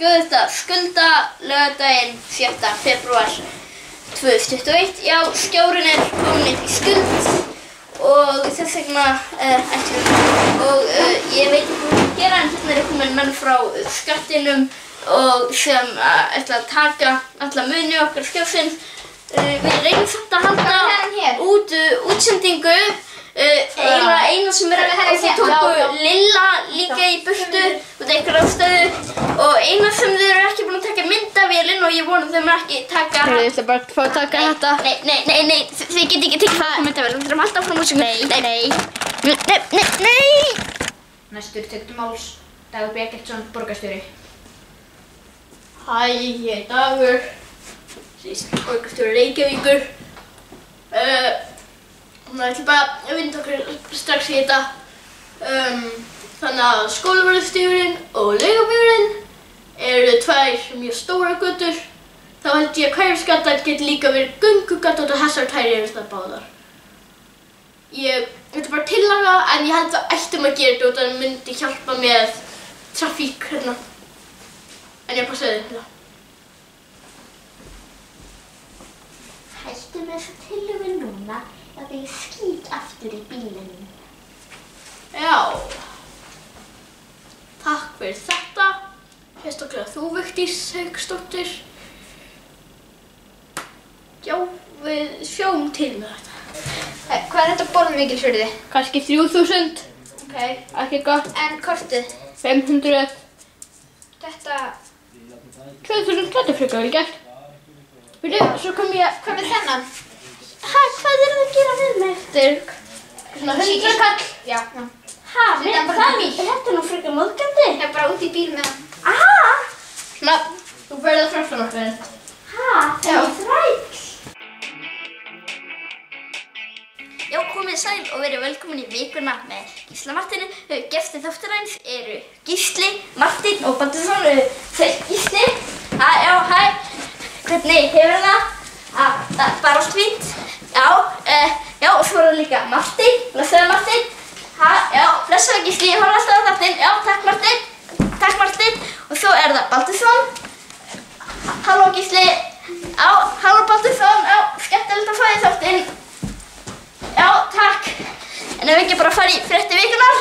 Skjóðista skulda laugardaginn 7. febrúar 2021. Já, skjárinn komin í skuld og þess vegna ég veit ekki hvað að gera en hérna komin menn frá skattinum og sem ætla að taka alla muni okkar skjársins. Við reynum samt að halda útsendingu. Eina sem og þau tóku Lilla líka í burtu út af einhverju ástæðu og eina sem þau eru ekki búin að taka mynd af vélinn og ég vona þeim ekki taka Ég ætla bara að fá að taka þetta. Nei, þið geti ekki tekið það myndavél, við þurfum alltaf frá músíku. Nei! Næstur tekur máls Dagur B. Eggertsson, borgarstjóri. Hæ, ég er Dagur, borgarstjóri Reykjavíkur. Þannig að ég ætla bara að vinda okkur strax í þetta. Þannig að skólavörðustjórinn og leigubílurinn eru tvær mjög stórar götur. Þá held ég að Hverfisgata geti líka verið göngugata og þessar tvær eru það báðar. Þetta er bara tillaga en ég held að ættum að gera þetta og það myndi hjálpa með trafík hérna. En ég bara segði þetta. Hættu með þessa tillögu núna. Það er skít aftur í bílinn. Já. Takk fyrir þetta. Sérstaklega þú, Vigdís Hauksdóttir. Já, við sjáum til með þetta. Hvað er þetta borð mikil fyrir þið? Kannski 3000. Ok. Ekki gott. En kortið? 500. Þetta... 2000, þetta er frekar vel gert. Byrju, svo kom ég... Hvað með þennan? Hvað er það að gera við mig eftir? Svona 100 kall? Já. Þetta er nú frekar móðgandi. Ég er bara út í bíl með hann. Svona, þú verður að fresta nokkuð. Það er þræll. Já, komið sæl og verið velkomin í vikuna með Gísla Martinu. Gestir þáttarins eru Gísli, Martin og Baldursson. Sæl Gísli. Hæ. Hvernig hefur það? Það er bara allt fínt. Já, og svo er það líka Martin. Blessaður Martin. Já, blessaður Gísli, ég horf alltaf á þáttinn. Já, takk Martin. Takk Martin. Og svo er það Baldursson. Halló Gísli. Já, halló Baldursson. Já, skemmtilegt að fá þig þáttinn. Já, takk. En ef við ekki bara fara í fréttir vikunar?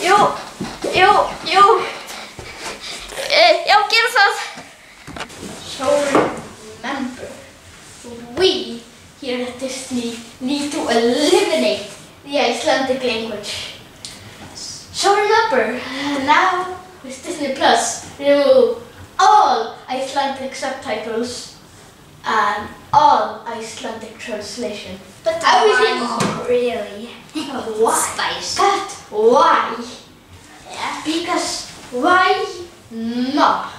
Jú. Já, gerum það. So remember, we here at Disney need to eliminate the Icelandic language. So remember, now with Disney Plus, remove all Icelandic subtitles and all Icelandic translation. But everything. Oh, really? Why? Spice. But why? Yeah. Because why not?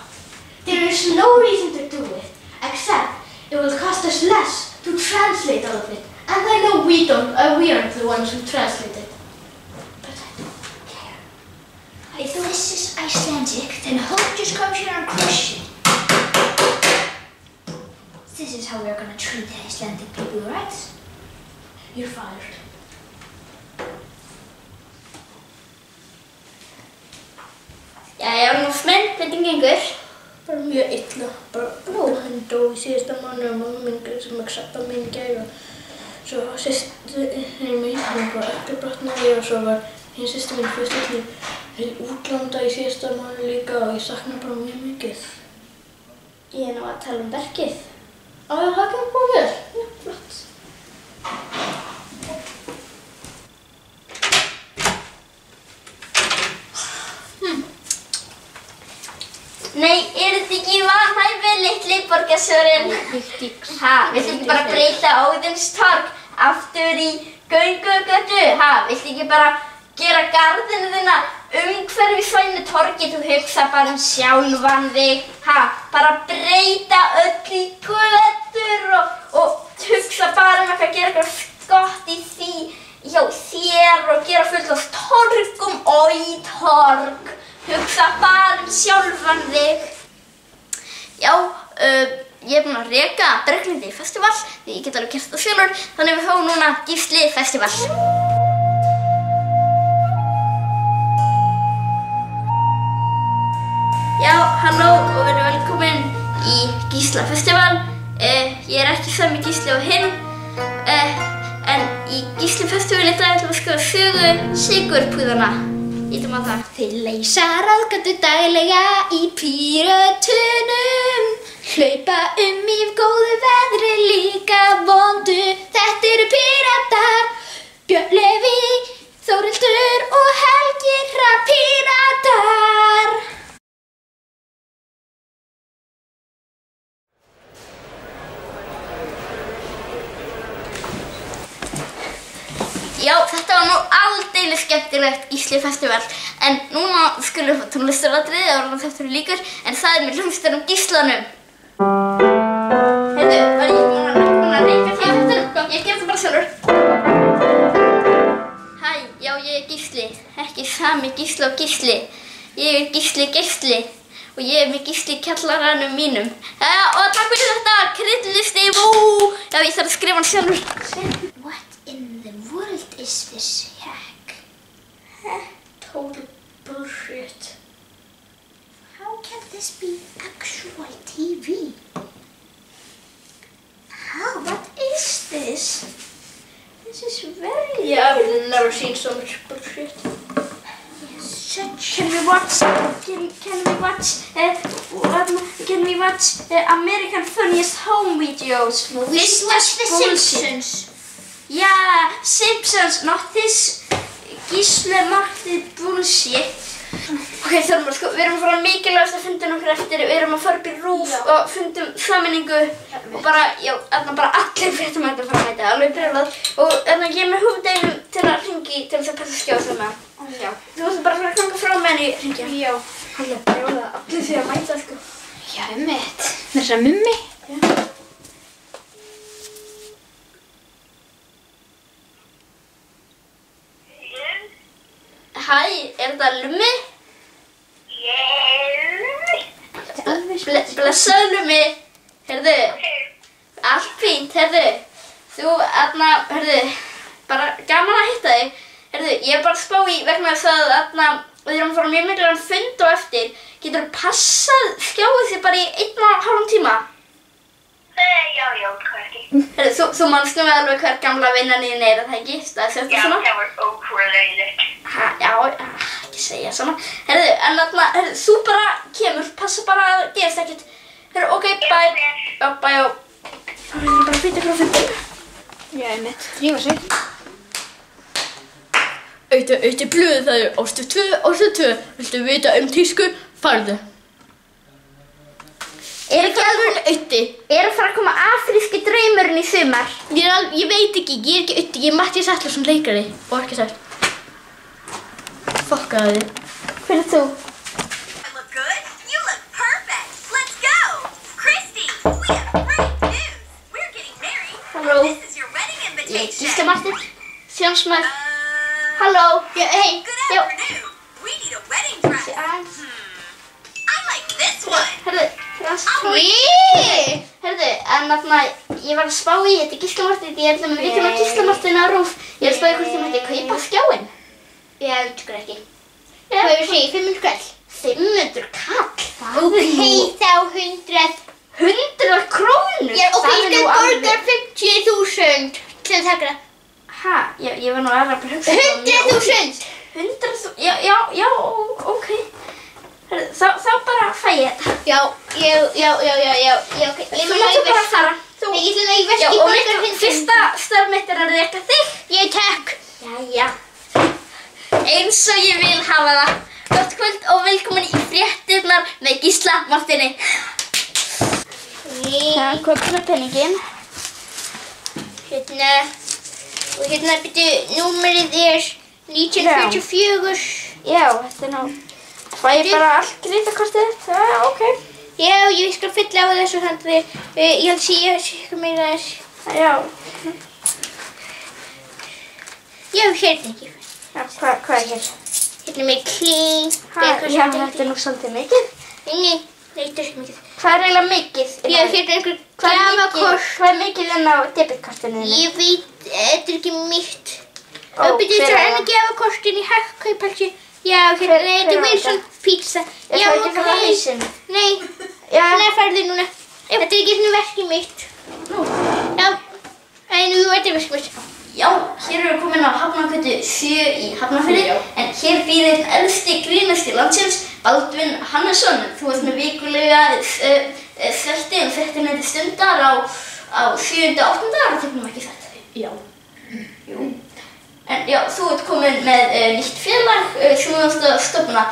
There is no reason to do it, except it will cost us less to translate all of it. And I know we aren't the ones who translate it. But I don't care. If this is Icelandic, then Hulk just comes here and crushes it. This is how we're gonna treat the Icelandic people, right? You're fired. Jæja, námsmenn, hvernig gengur? Bara mjög illa. Hann dó í síðasta mánuði og mamma mín sem að krabba mín í gær og svo systir mín bara ökklabrotnaði og svo var hinn systir mín fyrst til útlanda í síðasta mánuði líka og ég sakna bara mjög mikið. Ég er nú að tala verkið. Það gekk bara vel. Já, flott. Nei, eru þið ekki vanhæfi, litli borgarstjórinn? Viltu ekki bara breyta Óðinstorg aftur í göngugötu? Viltu ekki bara gera garðinu þína umhverfisvænu torgi? Þú hugsa bara sjálfan þig. Bara breyta öll í götur og hugsa bara eitthvað, gera eitthvað gott í því hjá þér og gera fullt af torgum og í torg. Hugsa bara sjálfan þig. Já, ég er búin að reka Berglindi festival því ég get alveg gert það sjálfur. Þannig við fáum núna Gísli festival. Já, Halló og verið velkomin í Gísla Festival. Ég ekki sami Gísli og hinn, en í Gísli Festival í dag ætlum við að skoða sögu sigurpúðana. Ítum á það. Þeir leysa ráðgátu daglega í pírötunum, hlaupa í góðu veðri líka vondu. Þetta eru píratar, Björn Leví, Þórhildur og Helgi Hrafn píratar. Já, þetta var nú aldeilis skemmtilegt Gísli Festival, en núna skulum við fá tónlistaratriði áður en þátturinn lýkur, en það með hljómsveitunum Gíslanum. Heyrðu, var ég búin að reika því á hættunum? Ég gerði það bara sjálfur. Hæ, já ég Gísli, ekki sami Gísli og Gísli. Ég Gísli Geisli og ég með Gísli í kjallaranum mínum. Og takk fyrir þetta, kryddlisti, vó! Já, ég þarf að skrifa hann sjálfur. What in the world is this hack? Total bullshit. How can this be actual TV? How? What is this? This is very... Yeah, I've never seen so much bullshit. Can we watch American Funniest Home Videos? We should watch The Simpsons. Yeah, Simpsons, not this Gísli Martið bullshit. Ok, Þormar, sko, við erum að fara mikilvægast að funda okkur eftir, við erum að fara upp í RÚV og fundum sameiningu og bara, já, bara allir fréttamættir að fara að mæta, alveg brjálað. Og ég er með húfdeginum til að hringi til þess að passa skjáð með. Já. Þú múst bara fara að ganga frá með henni hringja. Já. Alveg brjálað, allir því að mæta, sko. Já, mitt. Með þess að mummi. Já. Hæ, þetta Lummi? Blessaðu Lummi. Heyrðu, allt fínt, heyrðu. Þú, heyrðu, bara gaman að hitta þig. Heyrðu, ég er bara að spá í vegna þess að við erum að fara mjög mikilvægan fund á eftir. Geturðu passað skjáið þig bara í 1,5 tíma? Já, hvað ekki. Heyrðu, þú manst nú alveg hver gamla vinnan þín er, það ekki? Staðsett og svona? Já, það var ótrúlega. Já, ekki segja svona. Heyrðu, en þú bara kemur, passa bara að gerist ekkert. Heyrðu, ok, bye. Já, bye og... Þá erum við bara að flytja frá fundinu. Já, mitt. Drífa sig. Auðvitað blöðu það er Ástöð 2. Viltu vita tísku? Farðu. Er ekki alveg Auði? Er að fara að koma afríski draumurinn í sumar? Ég veit ekki, ég er ekki Auði, ég er Matthías Atlason leikari og arkitekt. Fokkaðu þig. Hver er þú? I look good? You look perfect. Let's go. Christy, we have great news. We're getting married. Halló. This is your wedding invitation. Gísli Marteinn, sjónsmaður. Halló. Hei. Good afternoon. We need a wedding dress. I like this one. Herðu, Herðu, en ég var að spá í þetta Gísli Marteinn, ég ætla með viðkvæm að Gísli Marteinn á RÚV. Ég er að spá í hvort ég mætti kaupa skjáinn. Já, ykkur ekki. Hvað hefur segið? 500 kall? 500 kall? Ok, þá 100. 100 krónur? Já, ok, ég skal borga 50.000 til að taka það. Hæ? Ég var nú aðra bara að hugsa. 100.000! 100.000? Já, ok. Þá bara fæ ég þetta. Já, ok. Þú máttu bara fara. Nei, ég ætla að ég Já, og fyrsta starf mitt er að reka þig. Ég takk. Jæja. Eins og ég vil hafa það. Gott kvöld og velkomin í fréttirnar með Gísla Marteini. Það kom með penningin. Hérna, og hérna byrju, númerið er 1944. Já, þetta er nú. Fæ ég bara allt kreditakortið? Já, ok. Já, ég skal fylla á þessu þannig að ég held að ég sé meira þess. Já. Já, hérna ekki. Já, hvað er hér? Hérna með kling. Já, þetta er nú svolítið mikið. Nei, þetta er ekki mikið. Hvað er eiginlega mikið? Já, hérna einhver gjafakort. Hvað er mikið inn á debitkortinu þínu? Ég veit, þetta er ekki mitt. Og byrju, þetta er enn gjafakortin í Hagkauphalli Já, hérna, nei, þetta er Wilson pizza. Ég Já, þarf ekki að fara að hausinn. Nei, nei, farðu núna. Þetta er ekki svona verkið mitt. Nú. Já, nú, þetta er verkið mitt. Já, hér erum við komin á Hafnargötu 7 í Hafnarfirði, en hér býr einn elsti grínasti landsins, Baldvin Hannesson. Þú ert með vikulega þætti stundar á 7. og 8. áratögnum, ekki þetta? Já. Jú. En já, þú ert komin með nýtt félag, þú ert að stofna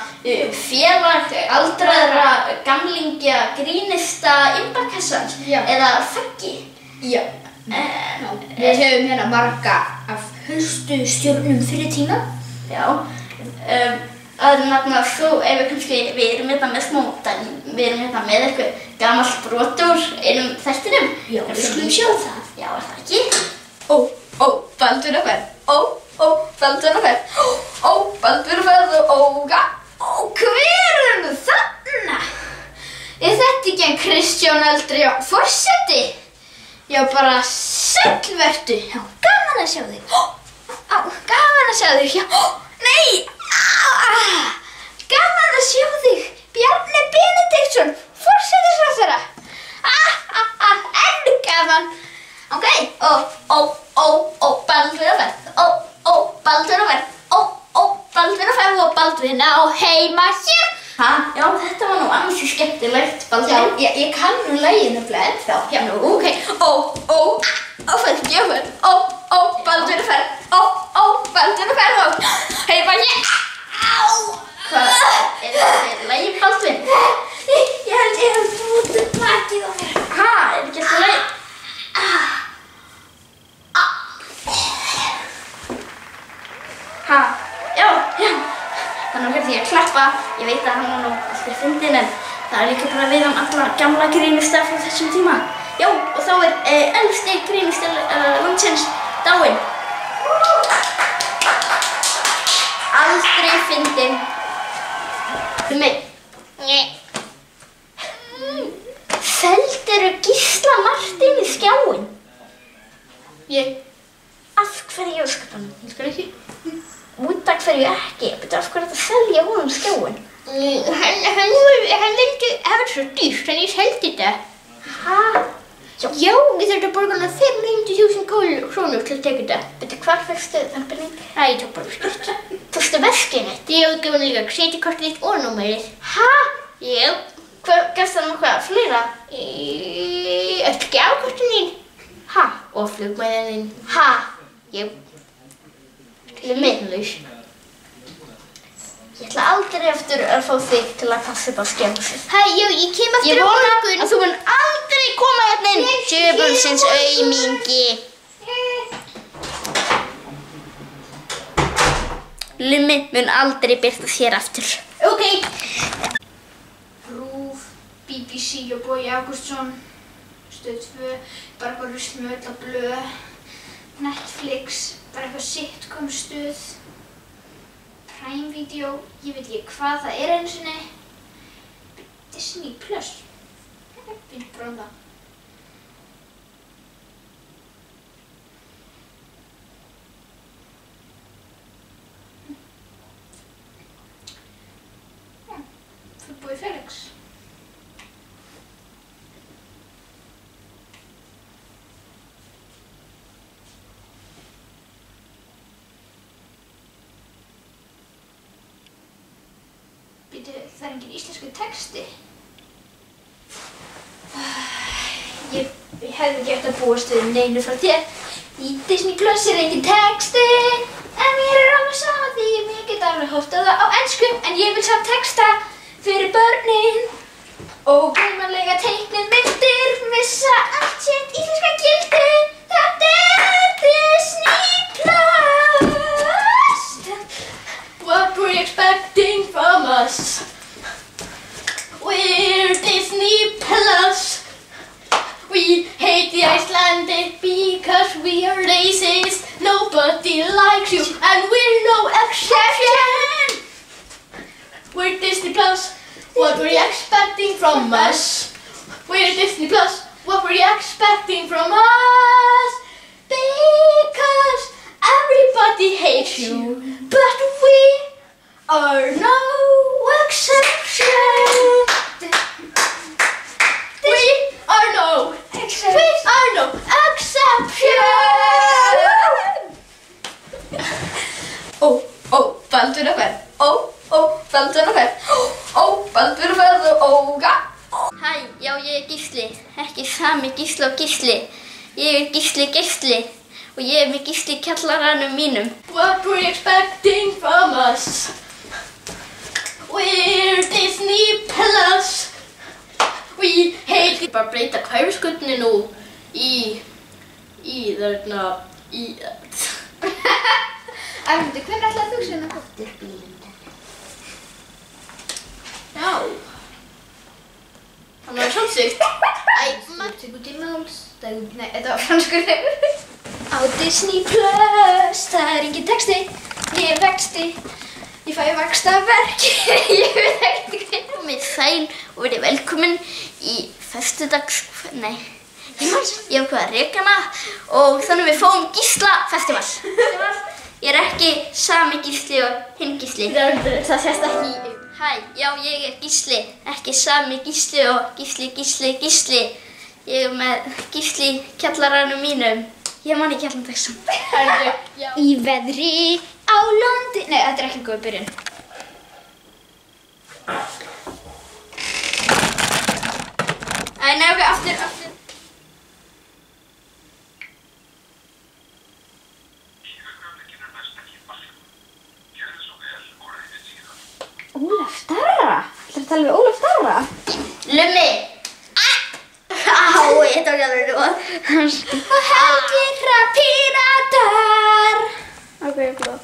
félag aldraðra gamlingja grínista innbakassans, eða faggi. Já. Við höfum hérna marga af helstu stjórnum fyrir tíma. Já. Að nefna þú, við erum hérna með smá dæmi, við erum hérna með eitthvað gamalt brot úr einum þættinum. Já, við skulum sjá það. Já, er það ekki? Baldur að ferð. Baldur að ferð. Baldur að ferð og hver er nú þarna? Er þetta ekki en Kristján eldri forseti? Já, bara sællvertu. Já, gaman að sjá þig. Gaman að sjá þig. Já, nei. Gaman að sjá þig. Bjarni Benediktsson, forsætisráðherra. Enn gaman. Ok, Baldur að ferð. Baldur að ferð. Baldur að ferð og Baldvin á heima hér. Já, þetta var nú ansi skemmtilegt, Baldvin. Já, ég kann nú lagið nefnilega ennþá. Já, nú, ok. Baldur að ferð. Baldur að ferð og heima hér. Hvað, er þetta lagið, Baldvin? Ég held ég hef brotið bakið á mér. Er ekki alltaf lagið? Já. Þannig verði ég að klappa. Ég veit að hann var nú alltaf fyndinn, en það er líka bara við alla gamla grínista frá þessum tíma. Já, og þá er elsti grínista landsins dáinn. Aldrei fyndinn. Felldirðu Gísla Martein í skjáinn? Af hverju ósköpunum? Ég skil ekki. Út af hverju ekki? Betur af hverju þetta selja honum skjáinn? Hann vildi hafa svo dýrt, en ég seldi þetta. Já, ég þurfti að borga hana 500.000 krónur til að teka þetta. Betur, hvar fékkstu þann pening? Ég tók bara skýrt. Tókstu veskið mitt? Ég gaf hann líka kreditkortið þitt og númerið. Já. Gafstu hann eitthvað fleira? Öll gjafkortin þín. Og flugmæðin þín. Já. Lummi. Ég ætla aldrei aftur að fá þig til að passa upp á skjámsið. Já, ég kem aftur á morgun. Ég vona að þú mun aldrei koma hérna inn, djöfulsins aumingi. Lummi mun aldrei birtast hér aftur. Ok. RÚV, BBC og Bogi Ágústsson, Stöð 2, bara eitthvað rusl með öll að blöð, Netflix, bara eitthvað sitcom stöð, Prime Video, ég veit ekki hvað það er einu sinni, Disney Plus, finnst bara það. Búið Felix. Býtu, það er engin íslensku texti. Ég hefði ekki eftir að búast við neinu frá þér. Í Disney Plus er engin texti, en mér er alveg sama því ég get alveg hótt á það á ensku, en ég vil samt texta fyrir börnin og heimanlega teiknið myndir, missa allt sitt íslenska gildi. Þetta er Disney Plus. What were you expecting from us? We're Disney Plus. We hate the Icelandic because we are racist. Nobody likes you and we're no exception. We're Disney Plus. What were you expecting from us? We're Disney Plus. What were you expecting from us? Because everybody hates you, but we are no exception. We are no exception. Baldur er ferð. Baldur er ferð. Baldur er ferð og óga. Hæ, já ég Gísli, ekki sami Gísli og Gísli. Ég Gísli og ég með Gísli í kjallaranum mínum. What were you expecting from us? We're Disney Plus. We hate... Bara breyta hverfisgötunni nú í þarna, Ægmundur, hvernig ætlaði þú sem að gott upp bílinn? Já. Hann var samsýkt. Tekur til máls. Nei, þetta var franskur hefur. Á Disney Plus, það er engin texti. Ég er vexti. Ég fæ vaxtaverki. Ég veit ekkert hvað. Komið sæl og verið velkomin í föstudags... Nei, ég ákvað að reka hana og þannig við fáum Gísla festival. Ég er ekki sami Gísli og hinn Gísli. Það sést ekki í... Hæ, já ég er Gísli, ekki sami Gísli og Gísli. Ég er með Gísli í kjallaranum mínum. Ég man ekki allan þessum. Í veðri á landi... Nei, þetta er ekki góð byrjun. Nei, ok, aftur. Ólaf Darra? Ætlarðu að tala við Ólaf Darra? Lummi! Á, ég tók alveg nú. Helgirra píratar. Ok, blá.